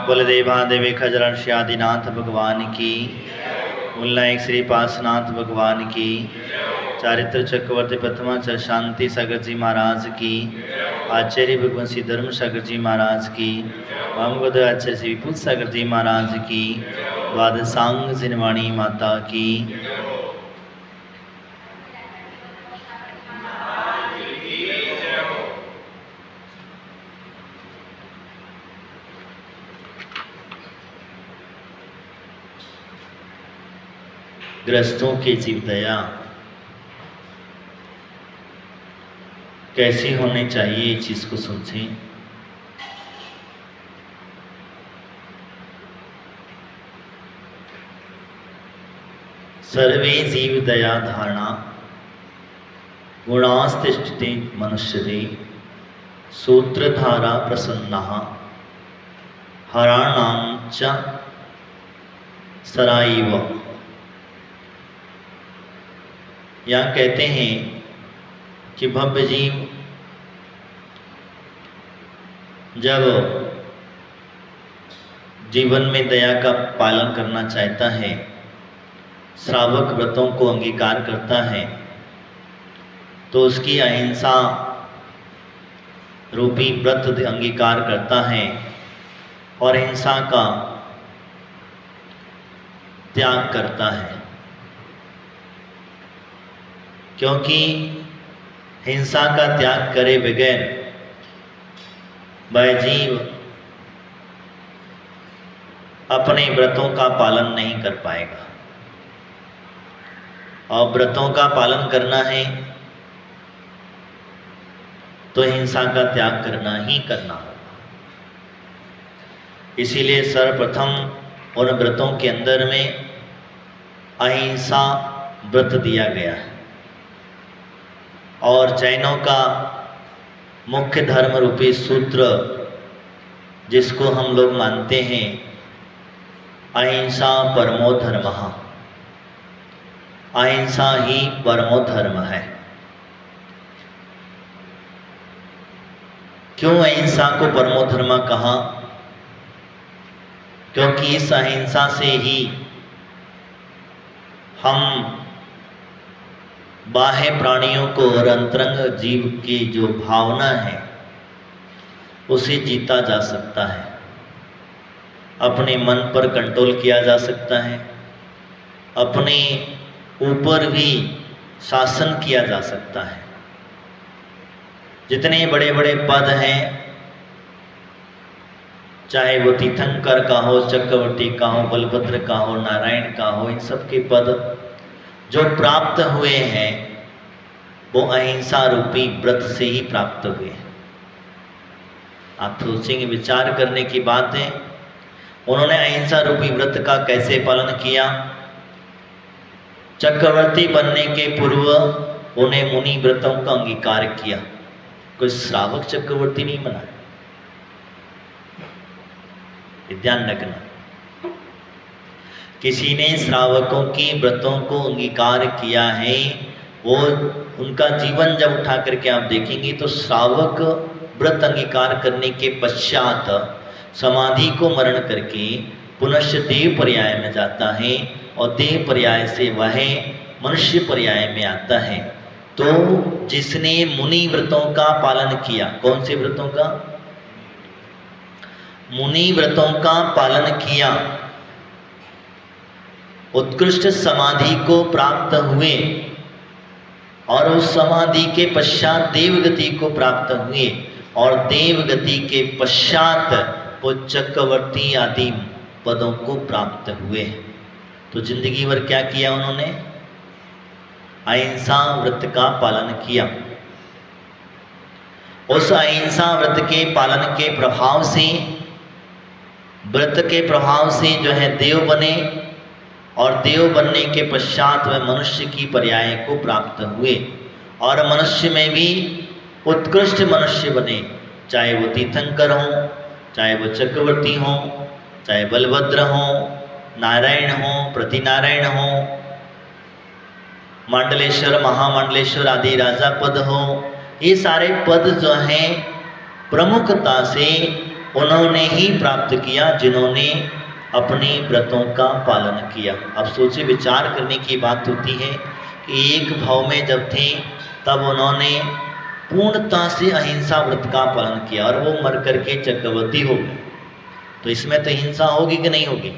बलदेवादेवी खजरण श्यादिनाथ भगवान की, मुल्लाइक श्री पासनाथ भगवान की, चारित्र चक्रवर्ती प्रथमाचार्य शांति सागर जी महाराज की, आचार्य भगवान श्री धर्म सागर जी महाराज की, वामगोद आचार्य श्री विपुल सागर जी महाराज की, द्वादशांग जिनवाणी माता की। ग्रस्तों की जीव दया कैसी होनी चाहिए, इस चीज को समझें। सर्वे जीव दया धारणा गुणास्तिष्ठते मनुष्यरे सूत्रधारा प्रसन्नः हराणां च सराइव। यहाँ कहते हैं कि भव्य जीव जब जीवन में दया का पालन करना चाहता है, श्रावक व्रतों को अंगीकार करता है, तो उसकी अहिंसा रूपी व्रत अंगीकार करता है और हिंसा का त्याग करता है। क्योंकि हिंसा का त्याग करे बगैर वह जीव अपने व्रतों का पालन नहीं कर पाएगा, और व्रतों का पालन करना है तो हिंसा का त्याग करना ही करना होगा। इसीलिए सर्वप्रथम उन व्रतों के अंदर में अहिंसा व्रत दिया गया है, और जैनों का मुख्य धर्म रूपी सूत्र जिसको हम लोग मानते हैं, अहिंसा परमो धर्मः, अहिंसा ही परमो धर्म है। क्यों अहिंसा को परमो धर्म कहा? क्योंकि इस अहिंसा से ही हम बाह्य प्राणियों को और अंतरंग जीव की जो भावना है उसे जीता जा सकता है, अपने मन पर कंट्रोल किया जा सकता है, अपने ऊपर भी शासन किया जा सकता है। जितने बड़े बड़े पद हैं, चाहे वो तीर्थंकर का हो, चक्रवर्ती का हो, बलभद्र का हो, नारायण का हो, इन सब के पद जो प्राप्त हुए हैं वो अहिंसा रूपी व्रत से ही प्राप्त हुए हैं। आप सोचेंगे, विचार करने की बात है, उन्होंने अहिंसा रूपी व्रत का कैसे पालन किया? चक्रवर्ती बनने के पूर्व उन्हें मुनि व्रतों का अंगीकार किया। कोई श्रावक चक्रवर्ती नहीं बना, ध्यान रखना। किसी ने श्रावकों के व्रतों को अंगीकार किया है, वो उनका जीवन जब उठा करके आप देखेंगे तो श्रावक व्रत अंगीकार करने के पश्चात समाधि को मरण करके पुनश्च देव पर्याय में जाता है, और देव पर्याय से वह मनुष्य पर्याय में आता है। तो जिसने मुनि व्रतों का पालन किया, कौन से व्रतों का? मुनि व्रतों का पालन किया, उत्कृष्ट समाधि को प्राप्त हुए, और उस समाधि के पश्चात देवगति को प्राप्त हुए, और देवगति के पश्चात वो चक्रवर्ती आदि पदों को प्राप्त हुए। तो जिंदगी भर क्या किया उन्होंने? अहिंसा व्रत का पालन किया। उस अहिंसा व्रत के पालन के प्रभाव से, व्रत के प्रभाव से जो है देव बने, और देव बनने के पश्चात वह मनुष्य की पर्याय को प्राप्त हुए, और मनुष्य में भी उत्कृष्ट मनुष्य बने, चाहे वो तीर्थंकर हो, चाहे वो चक्रवर्ती हो, चाहे बलभद्र हो, नारायण हो, प्रतिनारायण हो, मंडलेश्वर, महामंडलेश्वर आदि राजा पद हो। ये सारे पद जो हैं प्रमुखता से उन्होंने ही प्राप्त किया जिन्होंने अपने व्रतों का पालन किया। अब सोचे विचार करने की बात होती है कि एक भाव में जब थे तब उन्होंने पूर्णता से अहिंसा व्रत का पालन किया और वो मर करके चक्रवर्ती हो गए। तो इसमें तो हिंसा होगी कि नहीं होगी?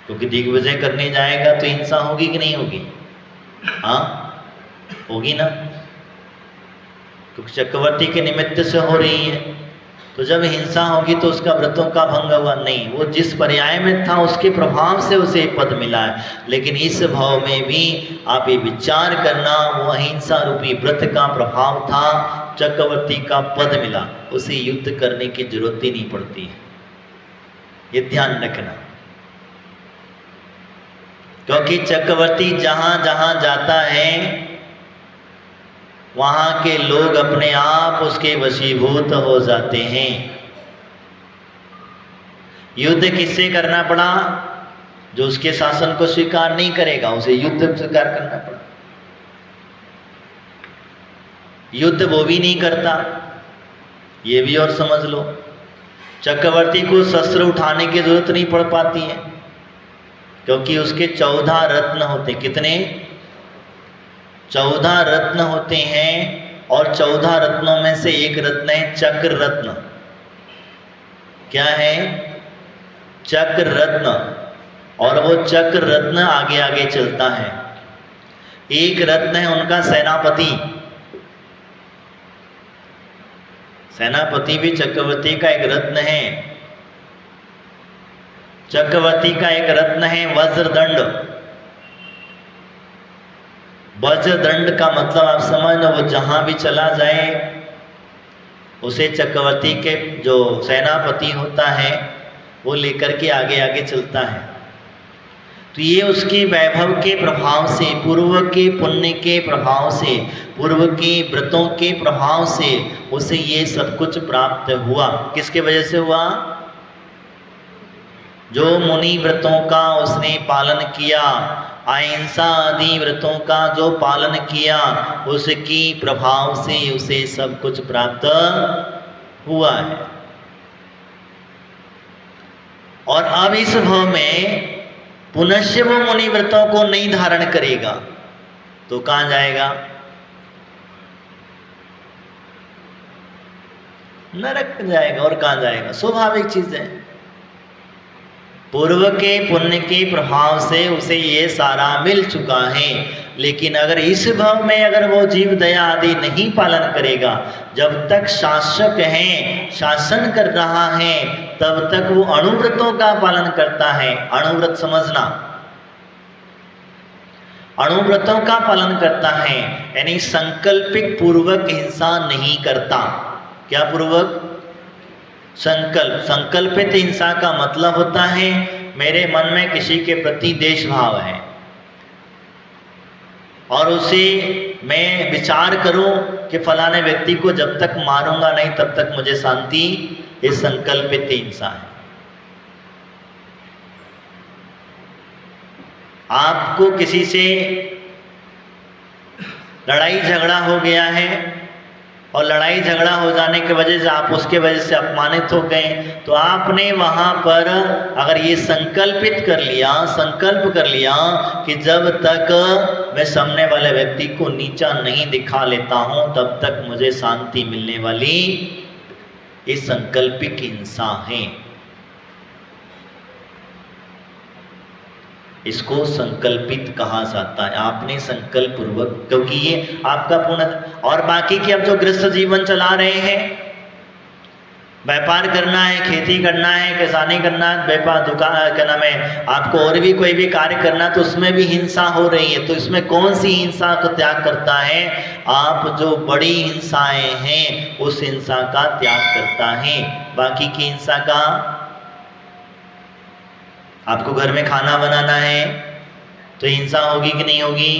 क्योंकि दिग्विजय करने जाएगा तो हिंसा होगी कि नहीं होगी? हाँ, होगी ना, क्योंकि चक्रवर्ती के निमित्त से हो रही है। तो जब हिंसा होगी तो उसका व्रतों का भंग हुआ नहीं, वो जिस पर्याय में था उसके प्रभाव से उसे पद मिला है। लेकिन इस भाव में भी आप ये विचार करना, वो अहिंसा रूपी व्रत का प्रभाव था, चक्रवर्ती का पद मिला, उसे युद्ध करने की जरूरत ही नहीं पड़ती है। ये ध्यान रखना, क्योंकि चक्रवर्ती जहां जहां जाता है वहां के लोग अपने आप उसके वशीभूत हो जाते हैं। युद्ध किससे करना पड़ा? जो उसके शासन को स्वीकार नहीं करेगा उसे युद्ध स्वीकार करना पड़ा। युद्ध वो भी नहीं करता, ये भी और समझ लो। चक्रवर्ती को शस्त्र उठाने की जरूरत नहीं पड़ पाती है, क्योंकि उसके 14 रत्न होते। कितने? 14 रत्न होते हैं, और 14 रत्नों में से एक रत्न है चक्र रत्न। क्या है? चक्र रत्न। और वो चक्र रत्न आगे आगे चलता है। एक रत्न है उनका सेनापति। सेनापति भी चक्रवर्ती का एक रत्न है। चक्रवर्ती का एक रत्न है वज्रदंड। वज्रदंड का मतलब आप समझ लो, वो जहां भी चला जाए उसे चक्रवर्ती के जो सेनापति होता है वो लेकर के आगे आगे चलता है। तो ये उसके वैभव के प्रभाव से, पूर्व के पुण्य के प्रभाव से, पूर्व के व्रतों के प्रभाव से उसे ये सब कुछ प्राप्त हुआ। किसके वजह से हुआ? जो मुनि व्रतों का उसने पालन किया, अहिंसा आदि व्रतों का जो पालन किया, उसकी प्रभाव से उसे सब कुछ प्राप्त हुआ है। और अब इस भाव में पुनश्च वो मुनि व्रतों को नहीं धारण करेगा तो कहां जाएगा? नरक जाएगा। और कहां जाएगा? स्वाभाविक चीज है। पूर्व के पुण्य के प्रभाव से उसे ये सारा मिल चुका है। लेकिन अगर इस भाव में अगर वो जीव दया आदि नहीं पालन करेगा, जब तक शासक है, शासन कर रहा है, तब तक वो अणुव्रतों का पालन करता है। अणुव्रत समझना, अणुव्रतों का पालन करता है, यानी संकल्पिक पूर्वक हिंसा नहीं करता। क्या पूर्वक? संकल्प। संकल्पित हिंसा का मतलब होता है मेरे मन में किसी के प्रति देश भाव है और उसे मैं विचार करूं कि फलाने व्यक्ति को जब तक मारूंगा नहीं तब तक मुझे शांति, ये संकल्पित हिंसा है। आपको किसी से लड़ाई झगड़ा हो गया है और लड़ाई झगड़ा हो जाने की वजह से आप उसके वजह से अपमानित हो गए, तो आपने वहां पर अगर ये संकल्पित कर लिया, संकल्प कर लिया कि जब तक मैं सामने वाले व्यक्ति को नीचा नहीं दिखा लेता हूं तब तक मुझे शांति मिलने वाली, ये संकल्पिक हिंसा है। इसको संकल्पित कहा जाता है। आपने संकल्प पूर्वक, क्योंकि ये आपका पूर्ण। और बाकी के अब जो गृहस्थ जीवन चला रहे हैं, व्यापार करना है, खेती करना है, किसानी करना है, व्यापार दुकान क्या नाम है, आपको और भी कोई भी कार्य करना, तो उसमें भी हिंसा हो रही है। तो इसमें कौन सी हिंसा का त्याग करता है? आप जो बड़ी हिंसाएं हैं उस हिंसा का त्याग करता है। बाकी की हिंसा का, आपको घर में खाना बनाना है तो हिंसा होगी कि नहीं होगी?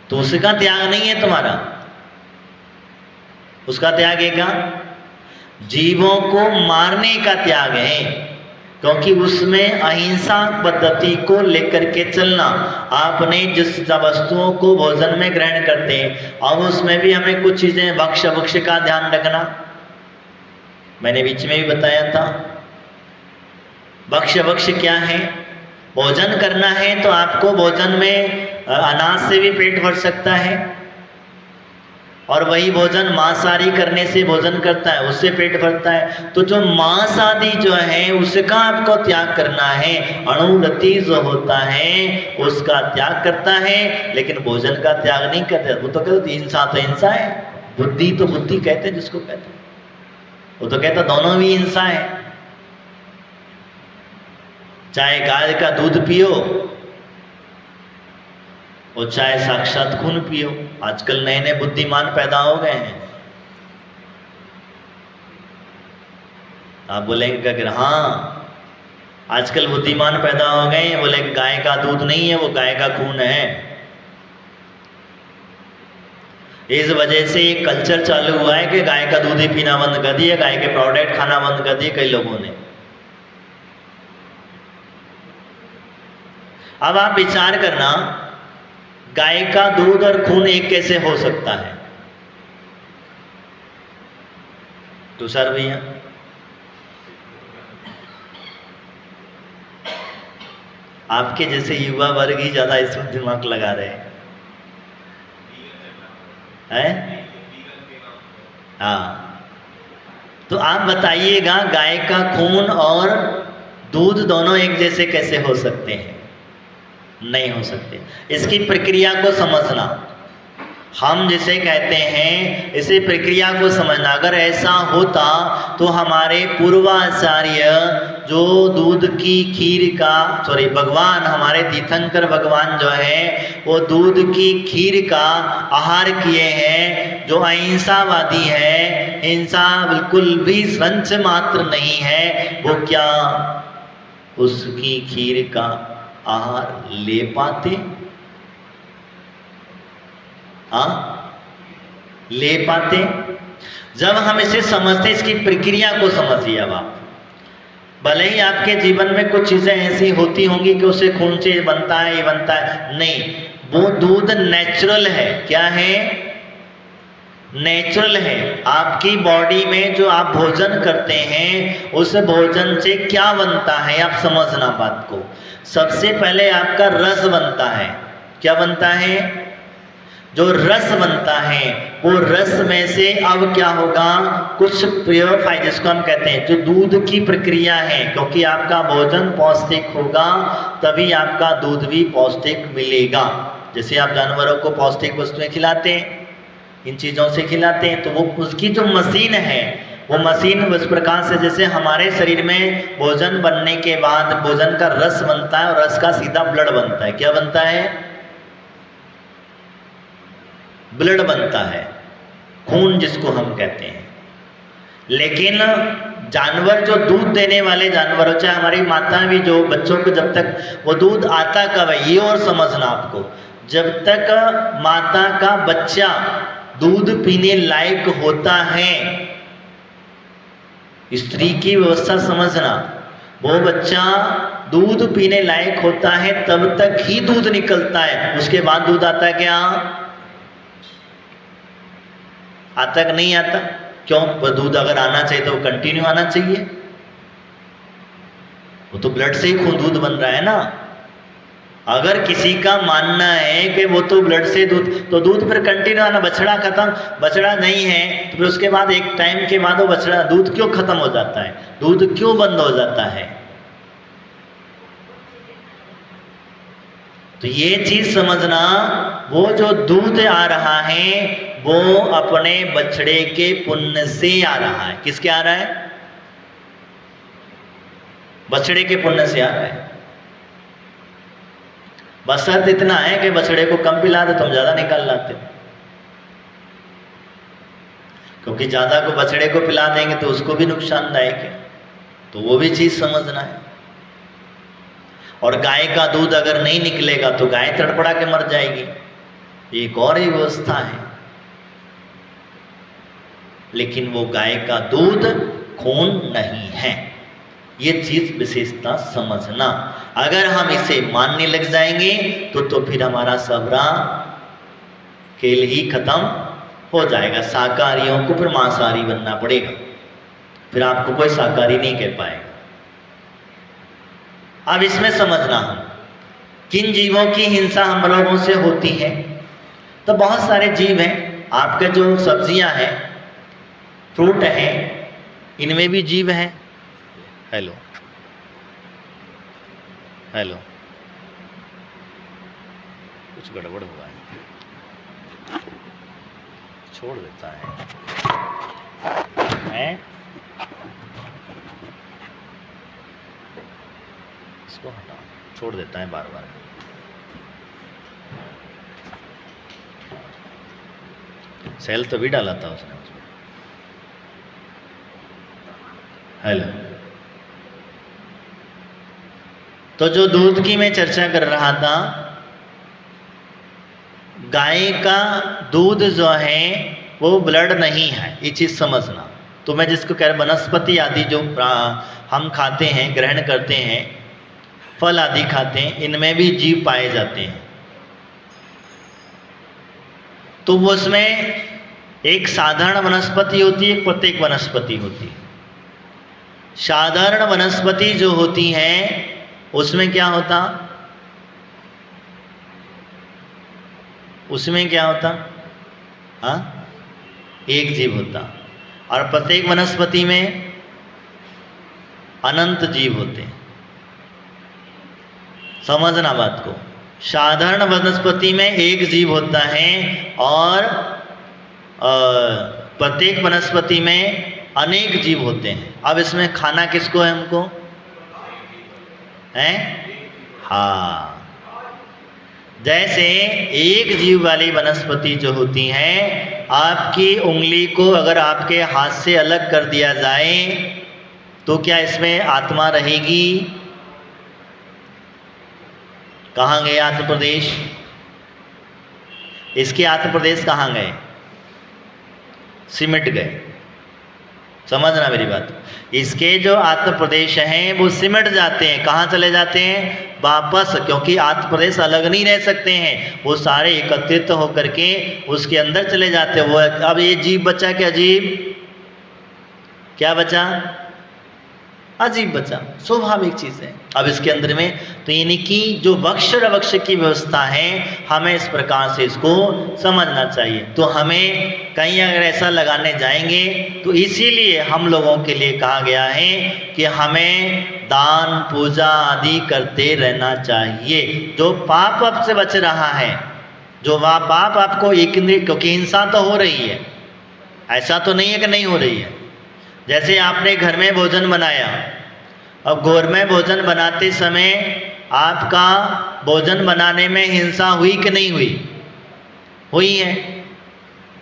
तो उसका त्याग नहीं है तुम्हारा, उसका त्याग है क्या? जीवों को मारने का त्याग है, क्योंकि उसमें अहिंसा पद्धति को लेकर के चलना। आपने जिस वस्तुओं को भोजन में ग्रहण करते हैं, अब उसमें भी हमें कुछ चीजें भक्ष्य का ध्यान रखना। मैंने बीच में भी बताया था। भक्ष्य क्या है? भोजन करना है तो आपको भोजन में अनाज से भी पेट भर सकता है, और वही भोजन मांस आदि करने से भोजन करता है, उससे पेट भरता है। तो जो मांस आदि जो है उसका आपको त्याग करना है, अणुरति जो होता है उसका त्याग करता है, लेकिन भोजन का त्याग नहीं करते। वो तो कहते हिंसा तो हिंसा है, बुद्धि तो बुद्धि कहते हैं जिसको कहते हैं, वो तो कहता दोनों भी हिंसा है। चाहे गाय का दूध पियो और चाहे साक्षात खून पियो। आजकल नए नए बुद्धिमान पैदा हो गए हैं। आप बोलेंगे कि हाँ आजकल बुद्धिमान पैदा हो गए हैं, बोले गाय का दूध नहीं है, वो गाय का खून है। इस वजह से एक कल्चर चालू हुआ है कि गाय का दूध ही पीना बंद कर दिया, गाय के प्रोडक्ट खाना बंद कर दिए कई लोगों ने। अब आप विचार करना, गाय का दूध और खून एक कैसे हो सकता है? तुषार भैया, आपके जैसे युवा वर्ग ही ज्यादा इसमें दिमाग लगा रहे हैं। हाँ, तो आप बताइएगा गाय का खून और दूध दोनों एक जैसे कैसे हो सकते हैं? नहीं हो सकते। इसकी प्रक्रिया को समझना, हम जिसे कहते हैं इसी प्रक्रिया को समझना। अगर ऐसा होता तो हमारे पूर्वाचार्य जो दूध की खीर का भगवान, हमारे तीर्थंकर भगवान जो है वो दूध की खीर का आहार किए हैं, जो अहिंसावादी है, हिंसा बिल्कुल भी संच मात्र नहीं है, वो क्या उसकी खीर का आहार ले पाते? हाँ, ले पाते? जब हम इसे समझते, इसकी प्रक्रिया को समझिए। अब आप भले ही आपके जीवन में कुछ चीजें ऐसी होती होंगी कि उससे खून से बनता है, ये बनता है, नहीं, वो दूध नेचुरल है। क्या है? नेचुरल है। आपकी बॉडी में जो आप भोजन करते हैं उस भोजन से क्या बनता है आप समझना बात को। सबसे पहले आपका रस बनता है। क्या बनता है? जो रस बनता है वो रस में से अब क्या होगा, कुछ प्योरीफाई, जिसको हम कहते हैं जो दूध की प्रक्रिया है, क्योंकि आपका भोजन पौष्टिक होगा तभी आपका दूध भी पौष्टिक मिलेगा। जैसे आप जानवरों को पौष्टिक वस्तुएं खिलाते हैं, इन चीज़ों से खिलाते हैं, तो वो उसकी जो मशीन है वो मशीन उस प्रकार से, जैसे हमारे शरीर में भोजन बनने के बाद भोजन का रस बनता है और रस का सीधा ब्लड बनता है। क्या बनता है? ब्लड बनता है, खून जिसको हम कहते हैं। लेकिन जानवर जो दूध देने वाले जानवर, चाहे हमारी माता भी जो बच्चों को, जब तक वो दूध आता कब है ये और समझना आपको, जब तक माता का बच्चा दूध पीने लायक होता है, स्त्री की व्यवस्था समझना, वो बच्चा दूध पीने लायक होता है तब तक ही दूध निकलता है। उसके बाद दूध आता क्या? आता कि नहीं आता? क्यों? वो दूध अगर आना चाहिए तो वो कंटिन्यू आना चाहिए, वो तो ब्लड से ही खून दूध बन रहा है ना। अगर किसी का मानना है कि वो तो ब्लड से दूध, तो दूध फिर कंटिन्यू आना, बछड़ा खत्म, बछड़ा नहीं है तो फिर उसके बाद एक टाइम के बाद वो बछड़ा दूध क्यों खत्म हो जाता है, दूध क्यों बंद हो जाता है? तो ये चीज समझना, वो जो दूध आ रहा है वो अपने बछड़े के पुण्य से आ रहा है। किसके आ रहा है? बछड़े के पुण्य से आ रहा है। बस शर्त इतना है कि बछड़े को कम पिला दे, तुम ज्यादा निकाल लाते, क्योंकि ज्यादा को बछड़े को पिला देंगे तो उसको भी नुकसानदायक है, तो वो भी चीज समझना है। और गाय का दूध अगर नहीं निकलेगा तो गाय तड़पड़ा के मर जाएगी, एक और ही व्यवस्था है। लेकिन वो गाय का दूध खून नहीं है, ये चीज विशेषता समझना। अगर हम इसे मानने लग जाएंगे तो फिर हमारा सबरा खेल ही खत्म हो जाएगा। शाकाहारियों को फिर मांसाहारी बनना पड़ेगा। फिर आपको कोई शाकाहारी नहीं कह पाएगा। अब इसमें समझना हम किन जीवों की हिंसा हम लोगों से होती है। तो बहुत सारे जीव हैं, आपके जो सब्जियां हैं, फ्रूट हैं, इनमें भी जीव हैं। हेलो हेलो, कुछ गड़बड़ हुआ है, छोड़ देता है? इसको हटा, छोड़ देता है बार बार। सेल तो भी डाला था उसने उसमें। हेलो, तो जो दूध की मैं चर्चा कर रहा था, गाय का दूध जो है वो ब्लड नहीं है, ये चीज समझना। तो मैं जिसको कह रहा, वनस्पति आदि जो हम खाते हैं, ग्रहण करते हैं, फल आदि खाते हैं, इनमें भी जीव पाए जाते हैं। तो वो उसमें एक साधारण वनस्पति होती है, एक प्रत्येक वनस्पति होती है। साधारण वनस्पति जो होती है उसमें क्या होता, उसमें क्या होता? हाँ, एक जीव होता। और प्रत्येक वनस्पति में अनंत जीव होते हैं। समझना बात को। साधारण वनस्पति में एक जीव होता है और प्रत्येक वनस्पति में अनेक जीव होते हैं। अब इसमें खाना किसको है हमको? है? हाँ, जैसे एक जीव वाली वनस्पति जो होती है, आपकी उंगली को अगर आपके हाथ से अलग कर दिया जाए तो क्या इसमें आत्मा रहेगी? कहाँ गए आत्म प्रदेश? इसके आत्म प्रदेश कहाँ गए? सिमट गए। समझना मेरी बात। इसके जो आत्म प्रदेश हैं वो सिमट जाते हैं। कहाँ चले जाते हैं? वापस, क्योंकि आत्म प्रदेश अलग नहीं रह सकते हैं, वो सारे एकत्रित होकर के उसके अंदर चले जाते हैं। वो अब ये जीव बचा क्या? जीव क्या बचा? अजीब बचा, स्वाभाविक चीज़ है। अब इसके अंदर में तो यानी कि जो वक्ष रवक्ष की व्यवस्था है, हमें इस प्रकार से इसको समझना चाहिए। तो हमें कहीं अगर ऐसा लगाने जाएंगे तो इसीलिए हम लोगों के लिए कहा गया है कि हमें दान पूजा आदि करते रहना चाहिए। जो पाप आप से बच रहा है, जो वह पाप आपको एक, क्योंकि हिंसा तो हो रही है, ऐसा तो नहीं है कि नहीं हो रही है। जैसे आपने घर में भोजन बनाया, अब घर में भोजन बनाते समय आपका भोजन बनाने में हिंसा हुई कि नहीं हुई? हुई है।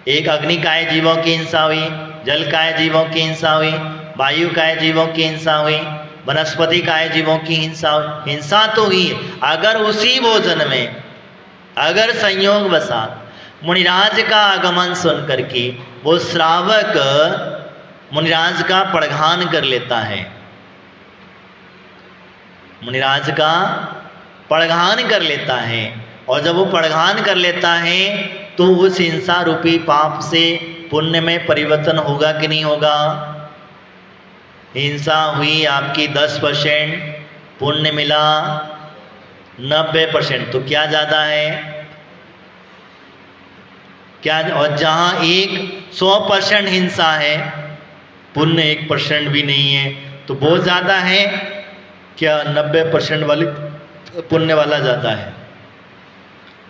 एक अग्निकाय जीवों की हिंसा हुई, जलकाय जीवों की हिंसा हुई, वायुकाय जीवों की हिंसा हुई, वनस्पति काय जीवों की हिंसा हुई। हिंसा तो हुई। अगर उसी भोजन में अगर संयोग वसात मुनिराज का आगमन सुन करके वो श्रावक मुनिराज का पड़घान कर लेता है, मुनिराज का पड़घान कर लेता है, और जब वो पड़घान कर लेता है तो उस हिंसा रूपी पाप से पुण्य में परिवर्तन होगा कि नहीं होगा? हिंसा हुई आपकी 10%, पुण्य मिला 90%, तो क्या ज़्यादा है? क्या? और जहाँ 100% हिंसा है, पुण्य 1% भी नहीं है, तो बहुत ज़्यादा है क्या? 90% वाली पुण्य वाला ज़्यादा है।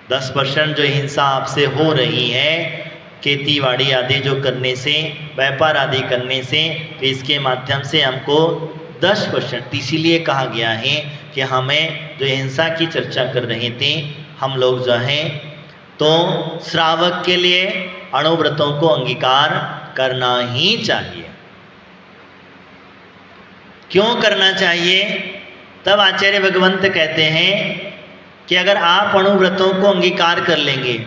10% जो हिंसा आपसे हो रही है खेती बाड़ी आदि जो करने से, व्यापार आदि करने से, तो इसके माध्यम से हमको 10%, इसीलिए कहा गया है कि हमें जो हिंसा की चर्चा कर रहे थे हम लोग जो हैं, तो श्रावक के लिए अणुव्रतों को अंगीकार करना ही चाहिए। क्यों करना चाहिए? तब आचार्य भगवंत कहते हैं कि अगर आप अणुव्रतों को अंगीकार कर लेंगे,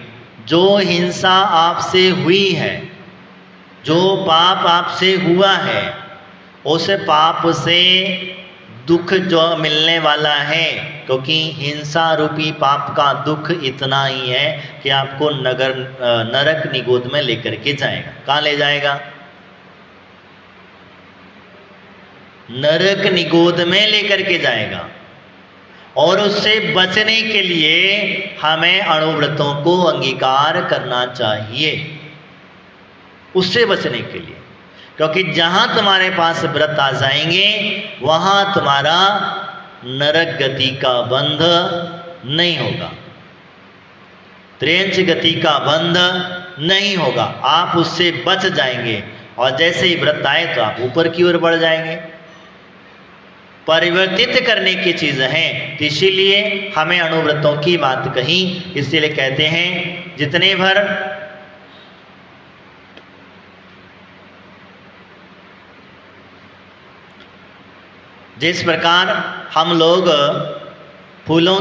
जो हिंसा आपसे हुई है, जो पाप आपसे हुआ है, उस पाप से दुख जो मिलने वाला है, क्योंकि हिंसा रूपी पाप का दुख इतना ही है कि आपको नरक निगोद में लेकर के जाएगा। कहाँ ले जाएगा? नरक निगोद में लेकर के जाएगा। और उससे बचने के लिए हमें अणुव्रतों को अंगीकार करना चाहिए, उससे बचने के लिए। क्योंकि जहां तुम्हारे पास व्रत आ जाएंगे वहां तुम्हारा नरक गति का बंध नहीं होगा, त्रेंच गति का बंध नहीं होगा, आप उससे बच जाएंगे। और जैसे ही व्रत आए तो आप ऊपर की ओर बढ़ जाएंगे। परिवर्तित करने की चीज है, तो इसीलिए हमें अणुव्रतों की बात कही। इसीलिए कहते हैं जितने भर जिस प्रकार हम लोग फूलों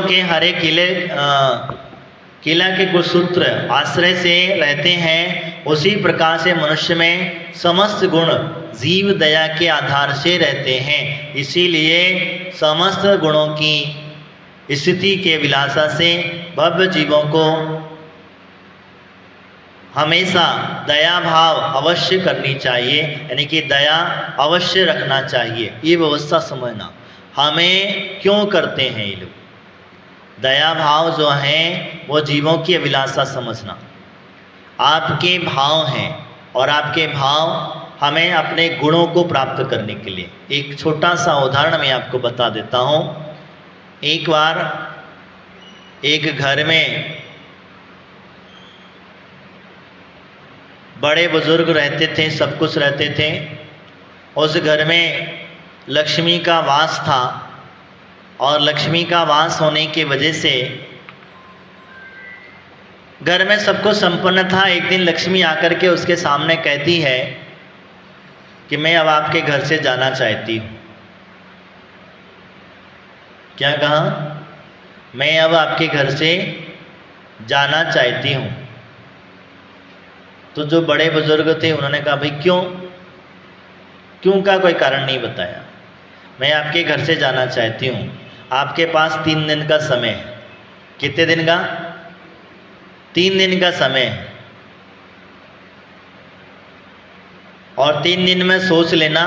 के हरे किला के कुछ सूत्र आश्रय से रहते हैं, उसी प्रकार से मनुष्य में समस्त गुण जीव दया के आधार से रहते हैं। इसीलिए समस्त गुणों की स्थिति के विलासा से भव्य जीवों को हमेशा दया भाव अवश्य करनी चाहिए, यानी कि दया अवश्य रखना चाहिए। ये व्यवस्था समझना हमें क्यों करते हैं ये लोग। दया भाव जो हैं वो जीवों की अभिलाषा समझना। आपके भाव हैं और आपके भाव हमें अपने गुणों को प्राप्त करने के लिए। एक छोटा सा उदाहरण मैं आपको बता देता हूँ। एक बार एक घर में बड़े बुजुर्ग रहते थे, सब कुछ रहते थे। उस घर में लक्ष्मी का वास था और लक्ष्मी का वास होने की वजह से घर में सब कुछ संपन्न था। एक दिन लक्ष्मी आकर के उसके सामने कहती है कि मैं अब आपके घर से जाना चाहती हूँ। क्या कहा? मैं अब आपके घर से जाना चाहती हूँ। तो जो बड़े बुजुर्ग थे उन्होंने कहा भाई क्यों का कोई कारण नहीं बताया। मैं आपके घर से जाना चाहती हूँ, आपके पास 3 दिन का समय है। कितने दिन का? 3 दिन का समय है और 3 दिन में सोच लेना।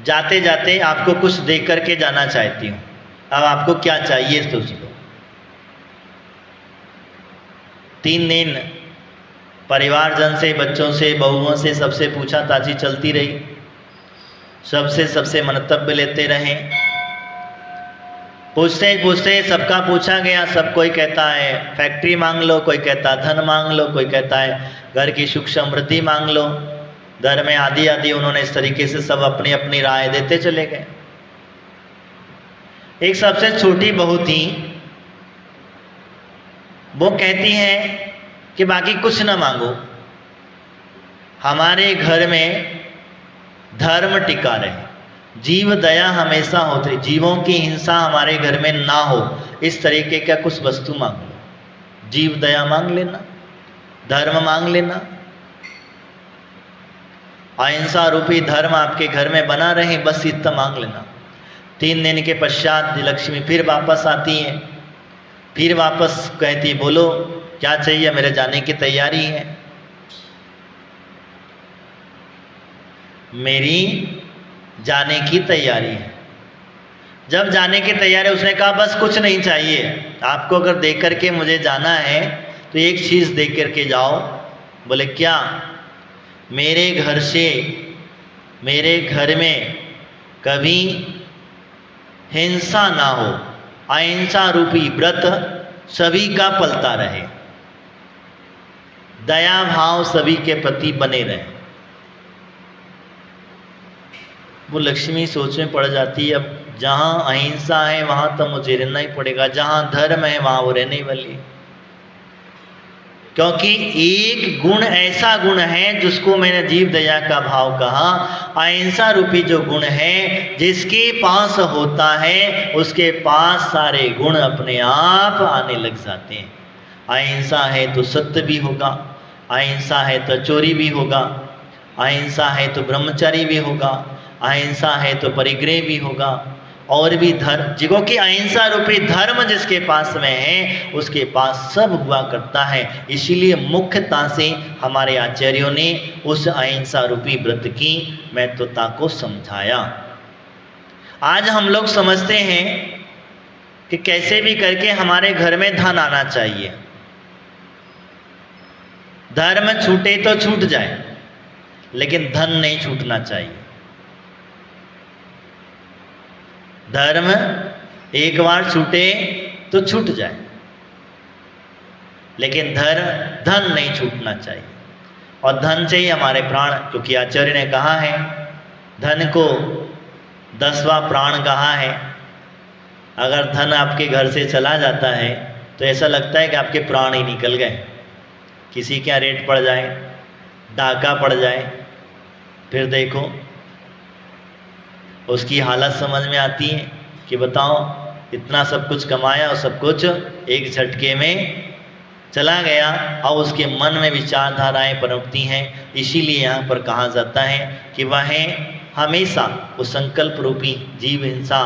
जाते जाते आपको कुछ देख करके जाना चाहती हूँ। अब आपको क्या चाहिए सोच लो। 3 दिन परिवारजन से, बच्चों से, बहुओं से, सबसे पूछा ताछी चलती रही, सबसे मंतव्य लेते रहे। पूछते पूछते सबका पूछा गया। सब कोई कहता है फैक्ट्री मांग लो, कोई कहता है धन मांग लो, कोई कहता है घर की सुख समृद्धि मांग लो, घर में आदि आदि। उन्होंने इस तरीके से सब अपनी अपनी राय देते चले गए। एक सबसे छोटी बहू थी, वो कहती है कि बाकी कुछ ना मांगो, हमारे घर में धर्म टिका रहे, जीव दया हमेशा होती रहे, जीवों की हिंसा हमारे घर में ना हो, इस तरीके का कुछ वस्तु मांग लो। जीव दया मांग लेना, धर्म मांग लेना, अहिंसा रूपी धर्म आपके घर में बना रहे, बस इतना मांग लेना। 3 दिन के पश्चात लक्ष्मी फिर वापस आती है, फिर वापस कहती बोलो क्या चाहिए, मेरे जाने की तैयारी है। मेरी जाने की तैयारी है। जब जाने की तैयारी, उसने कहा बस कुछ नहीं चाहिए, आपको अगर देख करके मुझे जाना है तो एक चीज़ देख करके जाओ। बोले क्या? मेरे घर से, मेरे घर में कभी हिंसा ना हो, अहिंसा रूपी व्रत सभी का पलता रहे, दया भाव सभी के प्रति बने रहे। वो लक्ष्मी सोच में पड़ जाती है, अब जहाँ अहिंसा है वहाँ तो मुझे रहना ही पड़ेगा, जहाँ धर्म है वहाँ वो रहने वाली है। क्योंकि एक गुण ऐसा गुण है जिसको मैंने जीव दया का भाव कहा, अहिंसा रूपी जो गुण है, जिसके पास होता है उसके पास सारे गुण अपने आप आने लग जाते हैं। अहिंसा है तो सत्य भी होगा, अहिंसा है तो चोरी भी होगा, अहिंसा है तो ब्रह्मचारी भी होगा, अहिंसा है तो परिग्रह भी होगा, और भी धर्म, जिगो की अहिंसा रूपी धर्म जिसके पास में है उसके पास सब हुआ करता है। इसीलिए मुख्यता से हमारे आचार्यों ने उस अहिंसा रूपी व्रत की महत्वता को समझाया। आज हम लोग समझते हैं कि कैसे भी करके हमारे घर में धन आना चाहिए, धर्म छूटे तो छूट जाए लेकिन धन नहीं छूटना चाहिए। धर्म एक बार छूटे तो छूट जाए लेकिन धन नहीं छूटना चाहिए। और धन चाहिए हमारे प्राण, क्योंकि आचार्य ने कहा है धन को 10वां प्राण कहा है। अगर धन आपके घर से चला जाता है तो ऐसा लगता है कि आपके प्राण ही निकल गए। किसी का रेट पड़ जाए, डाका पड़ जाए, फिर देखो उसकी हालत समझ में आती है कि बताओ इतना सब कुछ कमाया और सब कुछ एक झटके में चला गया। और उसके मन में विचारधाराएं पनपती हैं। इसीलिए यहाँ पर कहा जाता है कि वह हमेशा उस संकल्प रूपी जीव हिंसा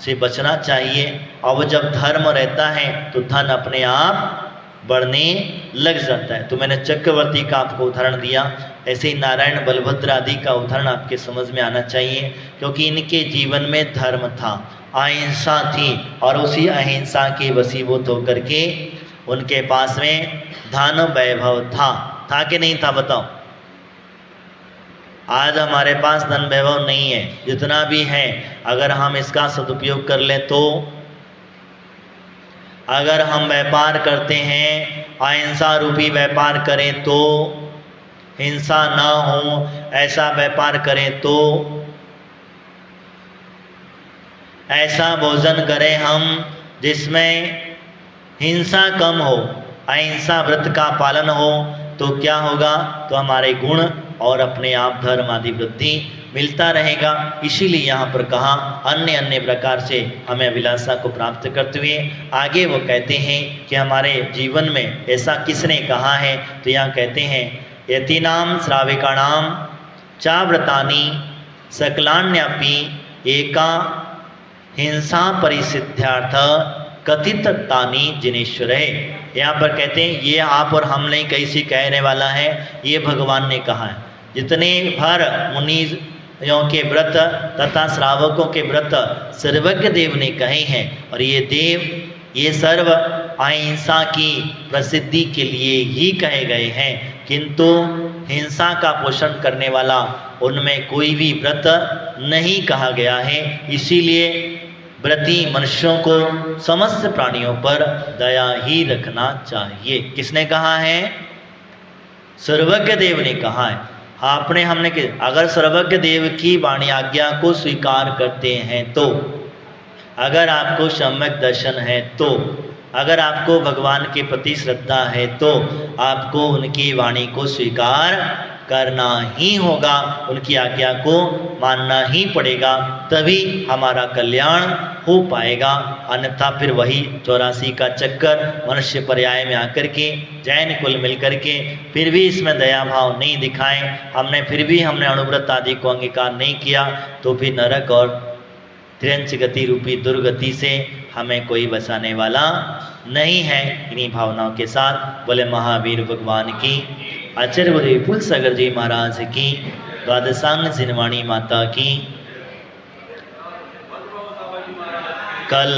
से बचना चाहिए। और वो जब धर्म रहता है तो धन अपने आप बढ़ने लग जाता है। तो मैंने चक्रवर्ती का आपको उदाहरण दिया, ऐसे ही नारायण बलभद्र आदि का उदाहरण आपके समझ में आना चाहिए, क्योंकि इनके जीवन में धर्म था, अहिंसा थी, और उसी अहिंसा के वशीभूत होकर के उनके पास में धन वैभव था कि नहीं था बताओ। आज हमारे पास धन वैभव नहीं है, जितना भी है अगर हम इसका सदुपयोग कर लें तो, अगर हम व्यापार करते हैं अहिंसा रूपी व्यापार करें तो, हिंसा ना हो ऐसा व्यापार करें तो, ऐसा भोजन करें हम जिसमें हिंसा कम हो, अहिंसा व्रत का पालन हो, तो क्या होगा, तो हमारे गुण और अपने आप धर्म आदि वृद्धि मिलता रहेगा। इसीलिए यहाँ पर कहा अन्य अन्य प्रकार से हमें अभिलाषा को प्राप्त करते हुए आगे वो कहते हैं कि हमारे जीवन में ऐसा किसने कहा है, तो यहाँ कहते हैं यतीनाम श्राविकाणाम चाव्रतानि सकलान्यपि एका हिंसा परिसिद्ध्यार्थ कथित तानी जिनेश्वर है। यहाँ पर कहते हैं ये आप और हम नहीं कैसी कहने वाला है, ये भगवान ने कहा है। जितने भर मुनियों के व्रत तथा श्रावकों के व्रत सर्वज्ञ देव ने कहे हैं, और ये देव ये सर्व अहिंसा की प्रसिद्धि के लिए ही कहे गए हैं, किंतु हिंसा का पोषण करने वाला उनमें कोई भी व्रत नहीं कहा गया है। इसीलिए व्रती मनुष्यों को समस्त प्राणियों पर दया ही रखना चाहिए। किसने कहा है? सर्वज्ञ देव ने कहा है। आपने हमने कि अगर सर्वज्ञ देव की वाणी आज्ञा को स्वीकार करते हैं तो, अगर आपको सम्यक दर्शन है तो, अगर आपको भगवान के प्रति श्रद्धा है तो आपको उनकी वाणी को स्वीकार करना ही होगा, उनकी आज्ञा को मानना ही पड़ेगा, तभी हमारा कल्याण हो पाएगा। अन्यथा फिर वही 84 का चक्कर मनुष्य पर्याय में आकर के जैन कुल मिलकर के फिर भी इसमें दया भाव नहीं दिखाएं, हमने अनुव्रत आदि को अंगीकार नहीं किया, तो फिर नरक और त्रियंच गति रूपी दुर्गति से हमें कोई बचाने वाला नहीं है। इन्हीं भावनाओं के साथ बोले महावीर भगवान की, आचार्य गुरुदेव फूल सागर जी महाराज की, द्वादशांग जिनवाणी माता की। कल